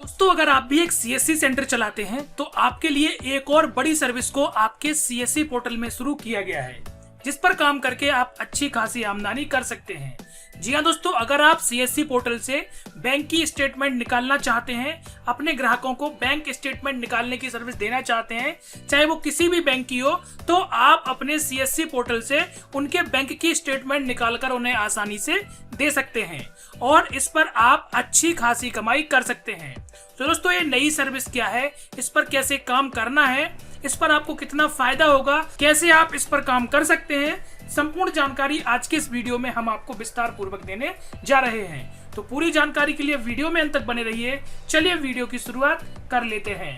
दोस्तों अगर आप भी एक सीएससी सेंटर चलाते हैं तो आपके लिए एक और बड़ी सर्विस को आपके सीएससी पोर्टल में शुरू किया गया है, जिस पर काम करके आप अच्छी खासी आमदनी कर सकते हैं। जी हाँ दोस्तों, अगर आप सीएससी पोर्टल से बैंक की स्टेटमेंट निकालना चाहते हैं, अपने ग्राहकों को बैंक स्टेटमेंट निकालने की सर्विस देना चाहते हैं, चाहे वो किसी भी बैंक की हो, तो आप अपने सीएससी पोर्टल से उनके बैंक की स्टेटमेंट निकालकर उन्हें आसानी से दे सकते हैं और इस पर आप अच्छी खासी कमाई कर सकते हैं। तो दोस्तों ये नई सर्विस क्या है, इस पर कैसे काम करना है, इस पर आपको कितना फायदा होगा, कैसे आप इस पर काम कर सकते हैं, संपूर्ण जानकारी आज के इस वीडियो में हम आपको विस्तार पूर्वक देने जा रहे हैं। तो पूरी जानकारी के लिए वीडियो में अंत तक बने रहिए। चलिए वीडियो की शुरुआत कर लेते हैं।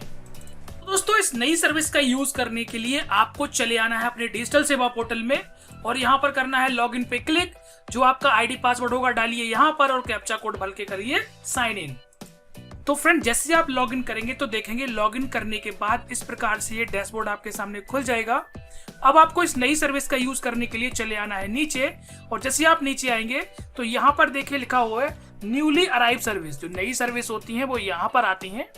दोस्तों इस नई सर्विस का यूज करने के लिए आपको चले आना है अपने डिजिटल सेवा पोर्टल में और यहाँ पर करना है लॉगिन पे क्लिक। जो आपका आईडी पासवर्ड होगा डालिए यहाँ पर और कैप्चा कोड भर के करिए साइन इन। तो फ्रेंड जैसे आप लॉगिन करेंगे तो देखेंगे लॉगिन करने के बाद इस प्रकार से ये डैशबोर्ड आपके सामने खुल जाएगा। अब आपको इस नई सर्विस का यूज करने के लिए चले आना है नीचे और जैसे आप नीचे आएंगे तो यहाँ पर देखिए लिखा हुआ है न्यूली अराइव सर्विस। जो नई सर्विस होती है वो यहाँ पर आती हैं,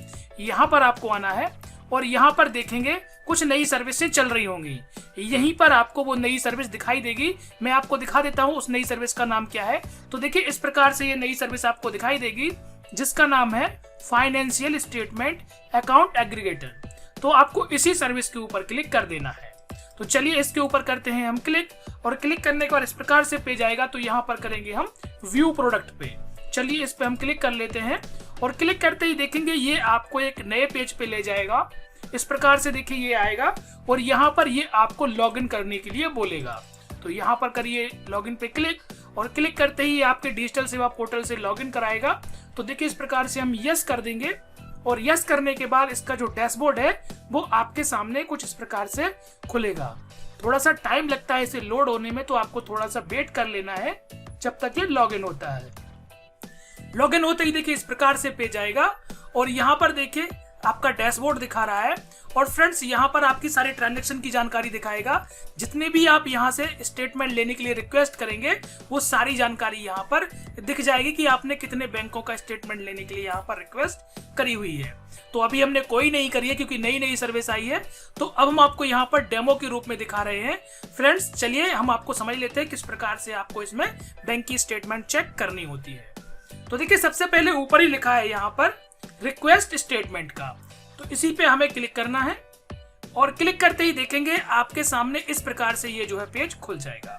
यहाँ पर आपको आना है और यहाँ पर देखेंगे कुछ नई सर्विसें चल रही होंगी। यहीं पर आपको वो नई सर्विस दिखाई देगी। मैं आपको दिखा देता हूँ उस नई सर्विस का नाम क्या है। तो देखिए इस प्रकार से ये नई सर्विस आपको दिखाई देगी जिसका नाम है फाइनेंशियल स्टेटमेंट अकाउंट एग्रीगेटर। तो आपको इसी सर्विस के ऊपर क्लिक कर देना है। तो चलिए इसके ऊपर करते हैं हम क्लिक और क्लिक करने के बाद इस प्रकार से पेज आएगा। तो यहाँ पर करेंगे हम व्यू प्रोडक्ट पे। चलिए इस पे हम क्लिक कर लेते हैं और क्लिक करते ही देखेंगे ये आपको एक नए पेज पे ले जाएगा। इस प्रकार से देखिए ये आएगा और यहाँ पर ये आपको लॉगिन करने के लिए बोलेगा। तो यहाँ पर करिए लॉगिन पे क्लिक और क्लिक करते ही आपके डिजिटल सेवा पोर्टल से लॉगिन कराएगा। तो देखिए इस प्रकार से हम यस कर देंगे और यस करने के बाद इसका जो डैशबोर्ड है वो आपके सामने कुछ इस प्रकार से खुलेगा। थोड़ा सा टाइम लगता है इसे लोड होने में, तो आपको थोड़ा सा वेट कर लेना है जब तक ये लॉगिन होता है। लॉगिन होते ही देखिए इस प्रकार से पेज आएगा और यहाँ पर देखिए आपका डैशबोर्ड दिखा रहा है और फ्रेंड्स यहाँ पर आपकी सारी ट्रांजैक्शन की जानकारी दिखाएगा। जितने भी आप यहाँ से स्टेटमेंट लेने के लिए रिक्वेस्ट करेंगे वो सारी जानकारी यहाँ पर दिख जाएगी कि आपने कितने बैंकों का स्टेटमेंट लेने के लिए यहाँ पर रिक्वेस्ट करी हुई है। तो अभी हमने कोई नहीं करी है क्योंकि नई सर्विस आई है। तो अब हम आपको यहाँ पर डेमो के रूप में दिखा रहे हैं। फ्रेंड्स चलिए हम आपको समझ लेते हैं किस प्रकार से आपको इसमें बैंक की स्टेटमेंट चेक करनी होती है। तो देखिए सबसे पहले ऊपर ही लिखा है यहाँ पर रिक्वेस्ट स्टेटमेंट का, तो इसी पे हमें क्लिक करना है और क्लिक करते ही देखेंगे आपके सामने इस प्रकार से ये जो है पेज खुल जाएगा।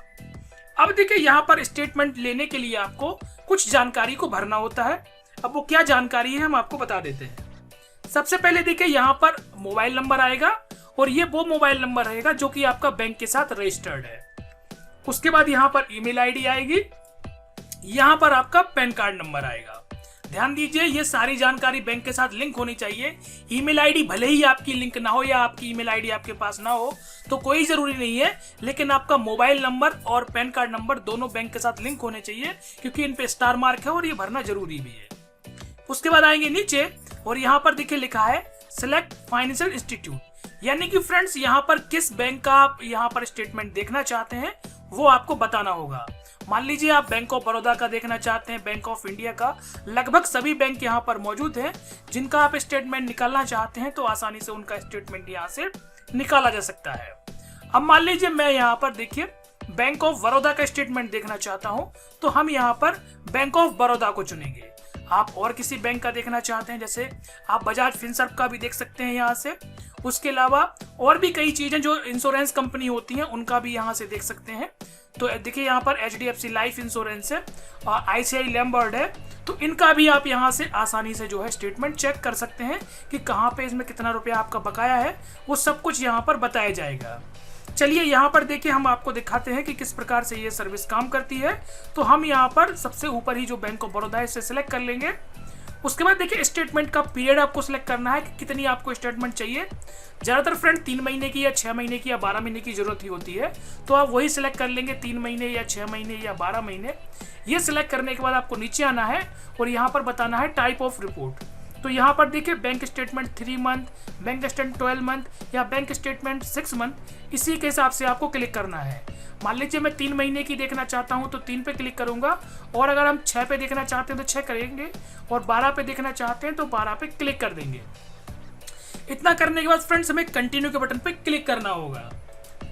अब देखिए यहाँ पर स्टेटमेंट लेने के लिए आपको कुछ जानकारी को भरना होता है। अब वो क्या जानकारी है हम आपको बता देते हैं। सबसे पहले देखिए यहाँ पर मोबाइल नंबर आएगा और ये वो मोबाइल नंबर रहेगा जो कि आपका बैंक के साथ रजिस्टर्ड है। उसके बाद यहाँ पर ईमेल आईडी आएगी, यहाँ पर आपका पैन कार्ड नंबर आएगा। ध्यान दीजिए ये सारी जानकारी बैंक के साथ लिंक होनी चाहिए। ईमेल आईडी भले ही आपकी लिंक ना हो या आपकी ईमेल आईडी आपके पास ना हो तो कोई जरूरी नहीं है, लेकिन आपका मोबाइल नंबर और पैन कार्ड नंबर दोनों बैंक के साथ लिंक होने चाहिए क्योंकि इन पे स्टार मार्क है और ये भरना जरूरी भी है। उसके बाद आएंगे नीचे और यहाँ पर देखिए लिखा है सिलेक्ट फाइनेंशियल इंस्टीट्यूट, यानी कि फ्रेंड्स यहाँ पर किस बैंक का आप यहाँ पर स्टेटमेंट देखना चाहते हैं वो आपको बताना होगा। मान लीजिए आप बैंक ऑफ बड़ौदा का देखना चाहते हैं, बैंक ऑफ इंडिया का, लगभग सभी बैंक यहाँ पर मौजूद हैं जिनका आप स्टेटमेंट निकालना चाहते हैं तो आसानी से उनका स्टेटमेंट यहाँ से निकाला जा सकता है। अब मान लीजिए मैं यहाँ पर देखिए बैंक ऑफ बड़ौदा का स्टेटमेंट देखना चाहता हूँ तो हम यहाँ पर बैंक ऑफ बड़ौदा को चुनेंगे। आप और किसी बैंक का देखना चाहते हैं जैसे आप बजाज फिनसर्व का भी देख सकते हैं यहाँ से। उसके अलावा और भी कई चीजें जो इंश्योरेंस कंपनी होती हैं उनका भी यहाँ से देख सकते हैं। तो देखिए यहाँ पर HDFC लाइफ इंश्योरेंस है और ICICI लैम्बर्ड है, तो इनका भी आप यहाँ से आसानी से जो है स्टेटमेंट चेक कर सकते हैं कि कहाँ पे इसमें कितना रुपया आपका बकाया है, वो सब कुछ यहाँ पर बताया जाएगा। चलिए यहाँ पर देखिए हम आपको दिखाते हैं कि किस प्रकार से ये सर्विस काम करती है। तो हम यहाँ पर सबसे ऊपर ही जो बैंक ऑफ बड़ौदा है इसे सिलेक्ट कर लेंगे। उसके बाद देखिए स्टेटमेंट का पीरियड आपको सिलेक्ट करना है कि कितनी आपको स्टेटमेंट चाहिए। ज़्यादातर फ्रेंड 3 महीने की या 6 महीने की या 12 महीने की जरूरत ही होती है, तो आप वही सिलेक्ट कर लेंगे 3 महीने या 6 महीने या 12 महीने। ये सिलेक्ट करने के बाद आपको नीचे आना है और यहाँ पर बताना है टाइप ऑफ रिपोर्ट। तो यहाँ पर देखिए bank statement 3 month, bank statement 12 month या बैंक स्टेटमेंट 6 मंथ, इसी के हिसाब से आपको क्लिक करना है। मान लीजिए मैं 3 महीने की देखना चाहता हूं तो 3 पे क्लिक करूंगा, और अगर हम 6 पे देखना चाहते हैं तो 6 करेंगे, और 12 पे देखना चाहते हैं तो 12 पे क्लिक कर देंगे। इतना करने के बाद फ्रेंड्स हमें कंटिन्यू के बटन पे क्लिक करना होगा।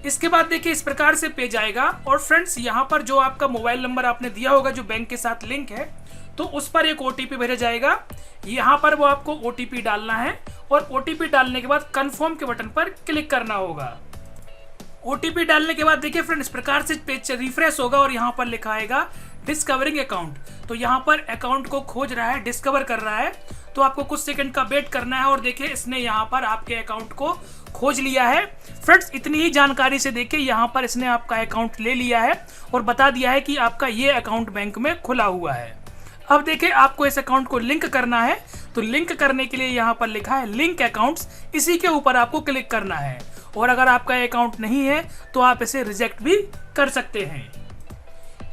इसके बाद देखिए इस प्रकार से पेज आएगा, और फ्रेंड्स यहाँ पर जो आपका मोबाइल नंबर आपने दिया होगा जो बैंक के साथ लिंक है, तो उस पर एक ओटीपी भेजा जाएगा। यहाँ पर वो आपको ओटीपी डालना है, और ओटीपी डालने के बाद कंफर्म के बटन पर क्लिक करना होगा। ओटीपी डालने के बाद देखिए फ्रेंड इस प्रकार से पेज रिफ्रेश होगा, और यहाँ पर लिखा आएगा डिस्कवरिंग अकाउंट। तो यहाँ पर अकाउंट को खोज रहा है, डिस्कवर कर रहा है, तो आपको कुछ सेकंड का वेट करना है। और देखिए इसने यहाँ पर आपके अकाउंट को खोज लिया है। फ्रेंड्स इतनी ही जानकारी से देखिए यहाँ पर इसने आपका अकाउंट ले लिया है और बता दिया है कि आपका ये अकाउंट बैंक में खुला हुआ है। अब देखिए आपको इस अकाउंट को लिंक करना है, तो लिंक करने के लिए यहाँ पर लिखा है लिंक अकाउंट्स, इसी के ऊपर आपको क्लिक करना है। और अगर आपका अकाउंट नहीं है तो आप इसे रिजेक्ट भी कर सकते हैं।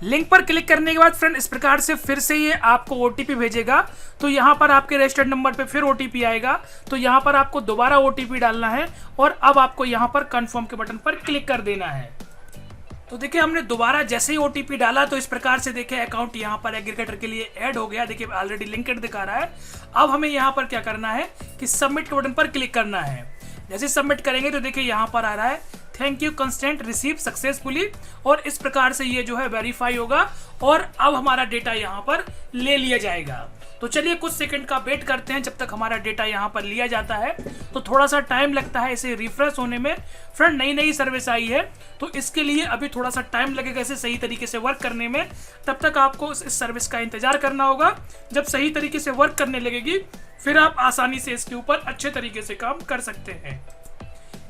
लिंक पर क्लिक करने के बाद फ्रेंड इस प्रकार से फिर से ये आपको ओटीपी भेजेगा। तो यहाँ पर आपके रजिस्टर्ड नंबर पे फिर ओटीपी आएगा, तो यहाँ पर आपको दोबारा ओटीपी डालना है, और अब आपको यहाँ पर कंफर्म के बटन पर क्लिक कर देना है। तो देखिए हमने दोबारा जैसे ही ओटीपी डाला तो इस प्रकार से देखिए अकाउंट यहाँ पर एग्रीगेटर के लिए ऐड हो गया। देखिए ऑलरेडी लिंक्ड दिखा रहा है। अब हमें यहाँ पर क्या करना है कि सबमिट के बटन पर क्लिक करना है। जैसे सबमिट करेंगे तो देखिए यहाँ पर आ रहा है thank you constant receive successfully, और इस प्रकार से ये जो है वेरीफाई होगा, और अब हमारा डेटा यहाँ पर ले लिया जाएगा। तो चलिए कुछ सेकंड का वेट करते हैं जब तक हमारा डेटा यहाँ पर लिया जाता है। तो थोड़ा सा टाइम लगता है इसे रिफ्रेश होने में। फ्रेंड नई नई सर्विस आई है तो इसके लिए अभी थोड़ा सा टाइम लगेगा इसे सही तरीके से वर्क करने में। तब तक आपको इस सर्विस का इंतजार करना होगा। जब सही तरीके से वर्क करने लगेगी फिर आप आसानी से इसके ऊपर अच्छे तरीके से काम कर सकते हैं।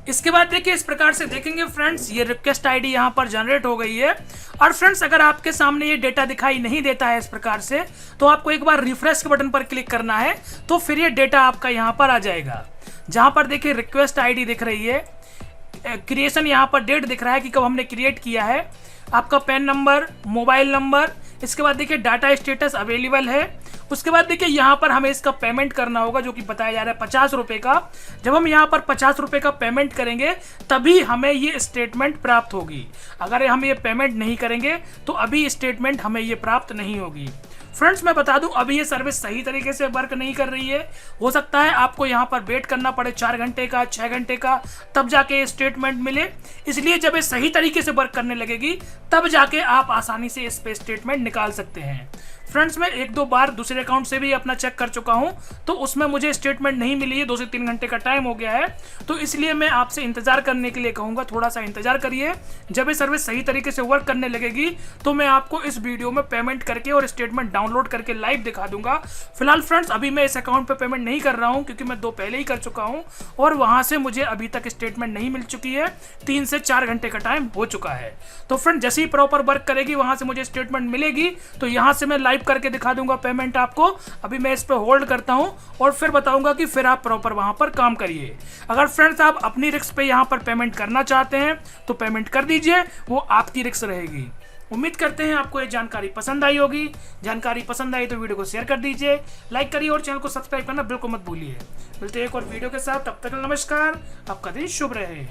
इसके बाद देखिए इस प्रकार से देखेंगे फ्रेंड्स ये रिक्वेस्ट आईडी यहाँ पर जनरेट हो गई है। और फ्रेंड्स अगर आपके सामने ये डेटा दिखाई नहीं देता है इस प्रकार से, तो आपको एक बार रिफ्रेश के बटन पर क्लिक करना है, तो फिर ये डेटा आपका यहाँ पर आ जाएगा। जहाँ पर देखिए रिक्वेस्ट आईडी दिख रही है, क्रिएशन यहाँ पर डेट दिख रहा है कि कब हमने क्रिएट किया है, आपका पैन नंबर, मोबाइल नंबर, इसके बाद देखिए डाटा स्टेटस अवेलेबल है। उसके बाद देखिए यहाँ पर हमें इसका पेमेंट करना होगा जो कि बताया जा रहा है 50 रुपये का। जब हम यहाँ पर 50 रुपये का पेमेंट करेंगे तभी हमें ये स्टेटमेंट प्राप्त होगी। अगर हम ये पेमेंट नहीं करेंगे तो अभी स्टेटमेंट हमें ये प्राप्त नहीं होगी। फ्रेंड्स मैं बता दूं अभी ये सर्विस सही तरीके से वर्क नहीं कर रही है। हो सकता है आपको यहाँ पर वेट करना पड़े 4 घंटे का, 6 घंटे का, तब जाके स्टेटमेंट मिले। इसलिए जब ये सही तरीके से वर्क करने लगेगी तब जाके आप आसानी से इस पे स्टेटमेंट निकाल सकते हैं। फ्रेंड्स मैं 1-2 बार दूसरे अकाउंट से भी अपना चेक कर चुका हूं तो उसमें मुझे स्टेटमेंट नहीं मिली है। 2 से 3 घंटे का टाइम हो गया है, तो इसलिए मैं आपसे इंतजार करने के लिए कहूंगा, थोड़ा सा इंतजार करिए। जब ये सर्विस सही तरीके से वर्क करने लगेगी तो मैं आपको इस वीडियो में पेमेंट करके और स्टेटमेंट डाउनलोड करके लाइव दिखा दूंगा। फिलहाल फ्रेंड्स अभी मैं इस अकाउंट पर पेमेंट नहीं कर रहा हूँ क्योंकि मैं 2 पहले ही कर चुका हूँ और वहां से मुझे अभी तक स्टेटमेंट नहीं मिल चुकी है। 3 से 4 घंटे का टाइम हो चुका है। तो फ्रेंड जैसे ही प्रॉपर वर्क करेगी वहां से मुझे स्टेटमेंट मिलेगी तो यहाँ से मैं लाइव करके दिखा दूंगा पेमेंट आपको। अभी मैं इस पे होल्ड करता हूं और फिर बताऊंगा कि फिर आप प्रॉपर वहां पर काम करिए। अगर फ्रेंड्स आप अपनी रिस्क पे यहां पर पेमेंट करना चाहते हैं तो पेमेंट कर दीजिए, वो आपकी रिस्क रहेगी। उम्मीद करते हैं आपको ये जानकारी पसंद आई होगी। जानकारी पसंद आई तो वीडियो को शेयर कर दीजिए, लाइक करिए और चैनल को सब्सक्राइब करना बिल्कुल मत भूलिए। मिलते हैं एक और वीडियो के साथ, तब तक नमस्कार, आपका दिन शुभ रहे।